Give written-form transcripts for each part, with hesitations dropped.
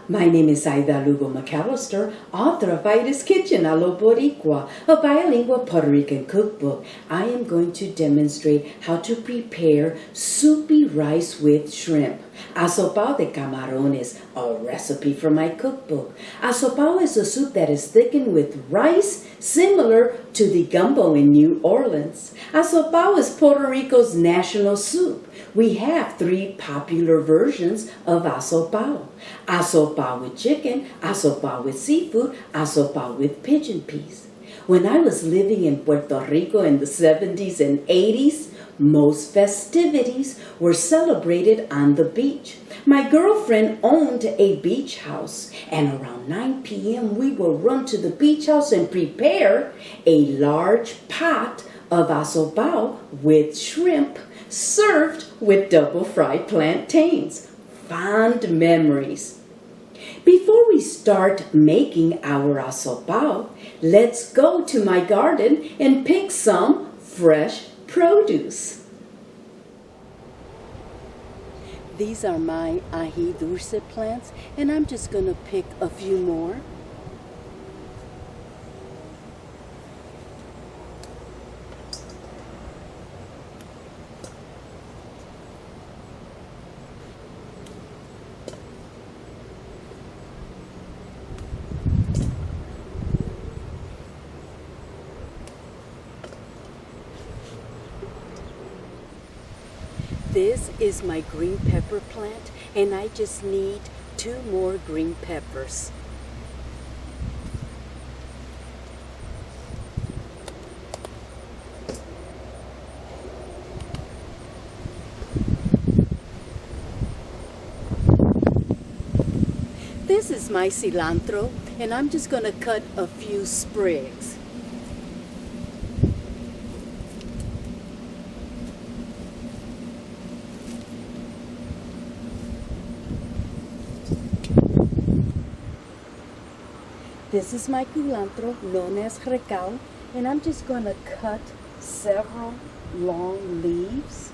My name is Aida Lugo McAllister, author of Aida's Kitchen a lo Boricua, a bilingual Puerto Rican cookbook. I am going to demonstrate how to prepare soupy rice with shrimp. Asopao de Camarones, a recipe from my cookbook. Asopao is a soup that is thickened with rice, similar to the Gumbo in New Orleans. Asopao is Puerto Rico's national soup. We have three popular versions of asopao. Asopao with chicken, asopao with seafood, asopao with pigeon peas. When I was living in Puerto Rico in the 70s and 80s, most festivities were celebrated on the beach. My girlfriend owned a beach house, and around 9 p.m. we would run to the beach house and prepare a large pot of asopao with shrimp served with double-fried plantains. Fond memories. Before we start making our asopao, let's go to my garden and pick some fresh produce. These are my ají dulce plants, and I'm just going to pick a few more. This is my green pepper plant, and I just need 2 more green peppers. This is my cilantro, and I'm just going to cut a few sprigs. This is my culantro, known as recao, and I'm just going to cut several long leaves.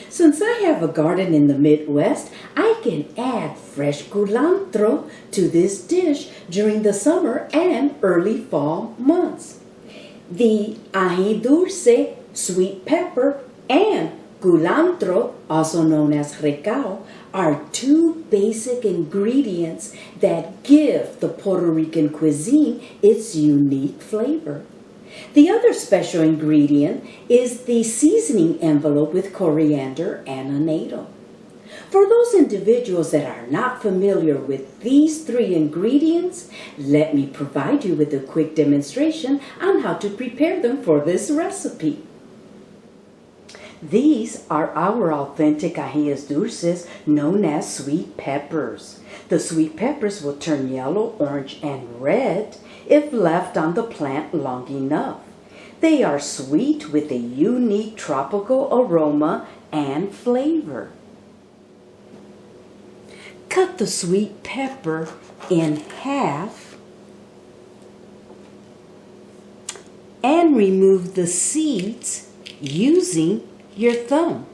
Since I have a garden in the Midwest, I can add fresh culantro to this dish during the summer and early fall months. The ají dulce, sweet pepper, and culantro, also known as recao, are 2 basic ingredients that give the Puerto Rican cuisine its unique flavor. The other special ingredient is the seasoning envelope with coriander and annatto. For those individuals that are not familiar with these 3 ingredients, let me provide you with a quick demonstration on how to prepare them for this recipe. These are our authentic ajíes dulces known as sweet peppers. The sweet peppers will turn yellow, orange, and red if left on the plant long enough. They are sweet with a unique tropical aroma and flavor. Cut the sweet pepper in half and remove the seeds using your thumb.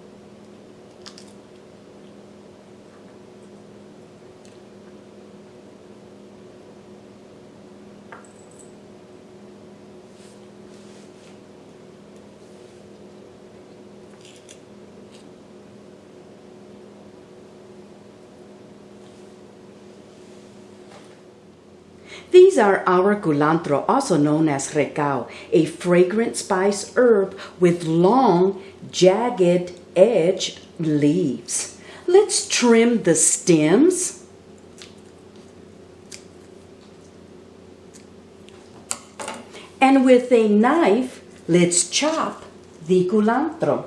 These are our culantro, also known as recao, a fragrant spice herb with long, jagged edge leaves. Let's trim the stems. And with a knife, let's chop the culantro.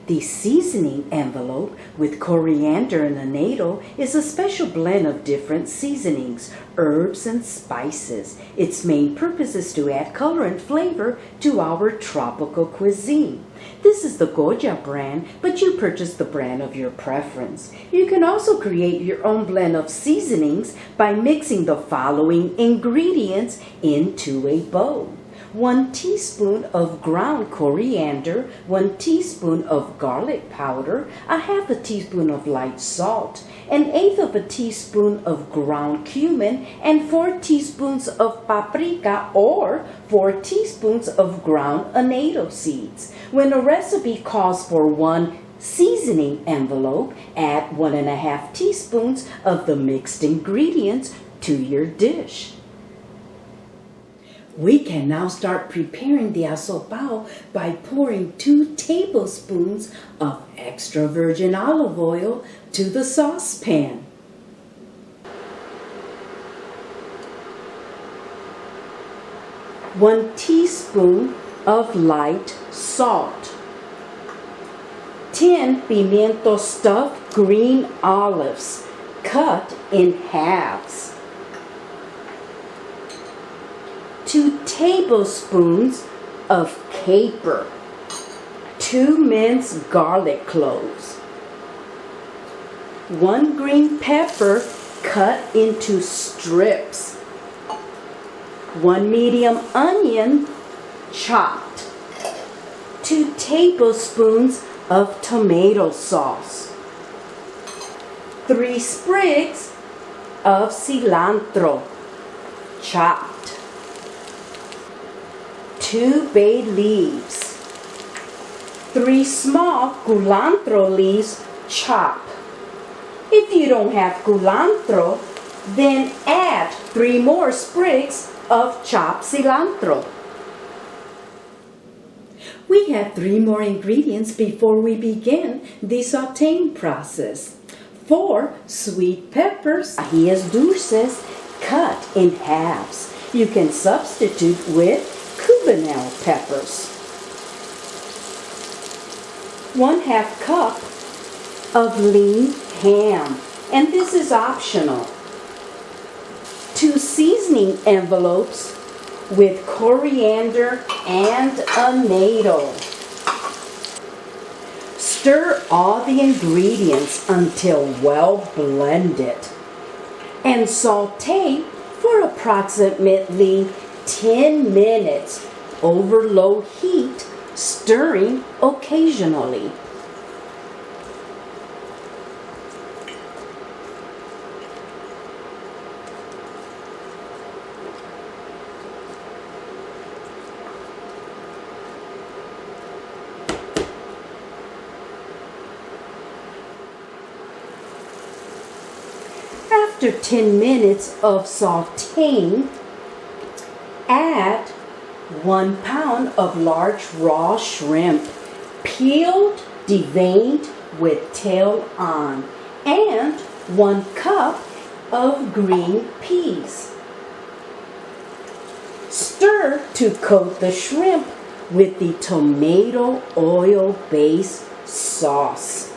The seasoning envelope with coriander and annatto is a special blend of different seasonings, herbs, and spices. Its main purpose is to add color and flavor to our tropical cuisine. This is the Goya brand, but you purchase the brand of your preference. You can also create your own blend of seasonings by mixing the following ingredients into a bowl. 1 teaspoon of ground coriander, 1 teaspoon of garlic powder, 1/2 teaspoon of light salt, 1/8 teaspoon of ground cumin, and 4 teaspoons of paprika or 4 teaspoons of ground annatto seeds. When a recipe calls for 1 seasoning envelope, add 1.5 teaspoons of the mixed ingredients to your dish. We can now start preparing the asopao by pouring 2 tablespoons of extra virgin olive oil to the saucepan. One teaspoon of light salt. 10 pimiento stuffed green olives cut in halves. 2 tablespoons of caper, 2 minced garlic cloves, 1 green pepper cut into strips, 1 medium onion chopped, 2 tablespoons of tomato sauce, 3 sprigs of cilantro chopped, 2 bay leaves, 3 small culantro leaves chopped. If you don't have culantro, then add 3 more sprigs of chopped cilantro. We have 3 more ingredients before we begin the sautéing process. 4 sweet peppers, ajíes dulces, cut in halves. You can substitute with cubinel peppers. 1/2 cup of lean ham, and this is optional. 2 seasoning envelopes with coriander and annatto. Stir all the ingredients until well blended and sauté for approximately 10 minutes over low heat, stirring occasionally. After 10 minutes of sautéing, add 1 pound of large raw shrimp, peeled, deveined with tail on, and 1 cup of green peas. Stir to coat the shrimp with the tomato oil-based sauce.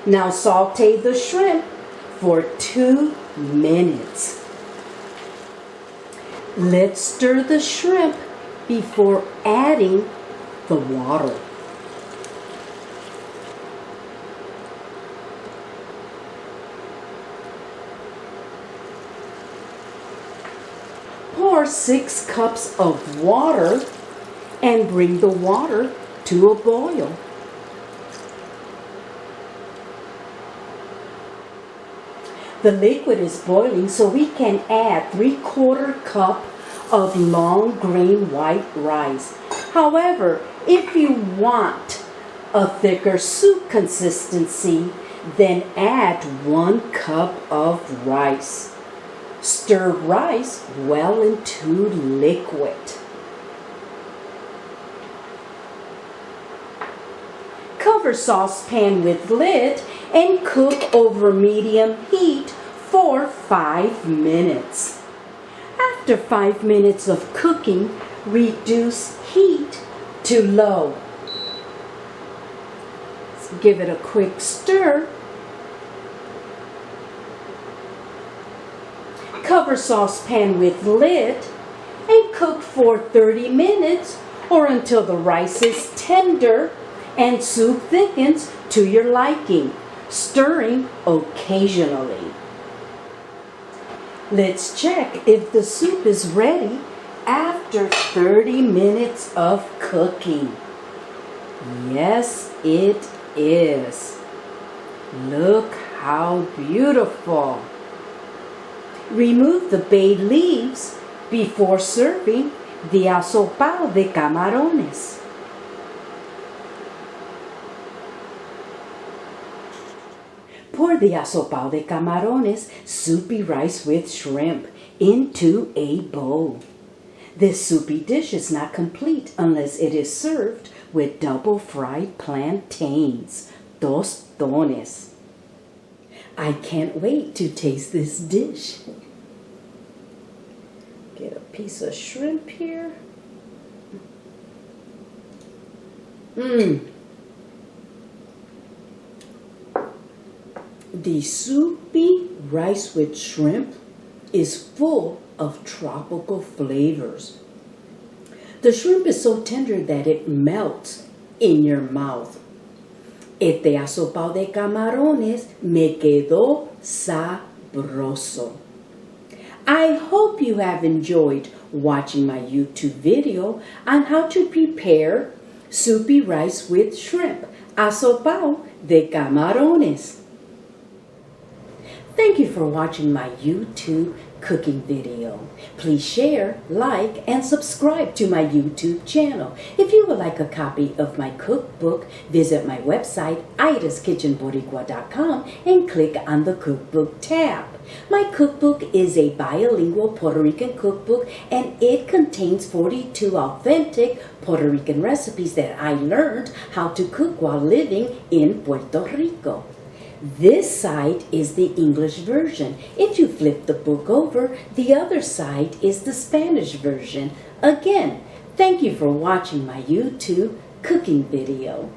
Now sauté the shrimp for 2 minutes. Let's stir the shrimp before adding the water. Pour 6 cups of water and bring the water to a boil. The liquid is boiling, so we can add 3/4 cup of long grain white rice. However, if you want a thicker soup consistency, then add 1 cup of rice. Stir rice well into liquid. Cover saucepan with lid and cook over medium heat for 5 minutes. After 5 minutes of cooking, reduce heat to low. Let's give it a quick stir. Cover saucepan with lid and cook for 30 minutes or until the rice is tender and soup thickens to your liking, stirring occasionally. Let's check if the soup is ready after 30 minutes of cooking. Yes, it is. Look how beautiful. Remove the bay leaves before serving the Asopao de Camarones. Pour the Asopao de Camarones soupy rice with shrimp into a bowl. This soupy dish is not complete unless it is served with double fried plantains, tostones. I can't wait to taste this dish. Get a piece of shrimp here. The soupy rice with shrimp is full of tropical flavors. The shrimp is so tender that it melts in your mouth. Este asopao de camarones me quedó sabroso. I hope you have enjoyed watching my YouTube video on how to prepare soupy rice with shrimp, asopao de camarones. Thank you for watching my YouTube cooking video. Please share, like, and subscribe to my YouTube channel. If you would like a copy of my cookbook, visit my website, idaskitchenboricua.com, and click on the cookbook tab. My cookbook is a bilingual Puerto Rican cookbook, and it contains 42 authentic Puerto Rican recipes that I learned how to cook while living in Puerto Rico. This side is the English version. If you flip the book over, the other side is the Spanish version. Again, thank you for watching my YouTube cooking video.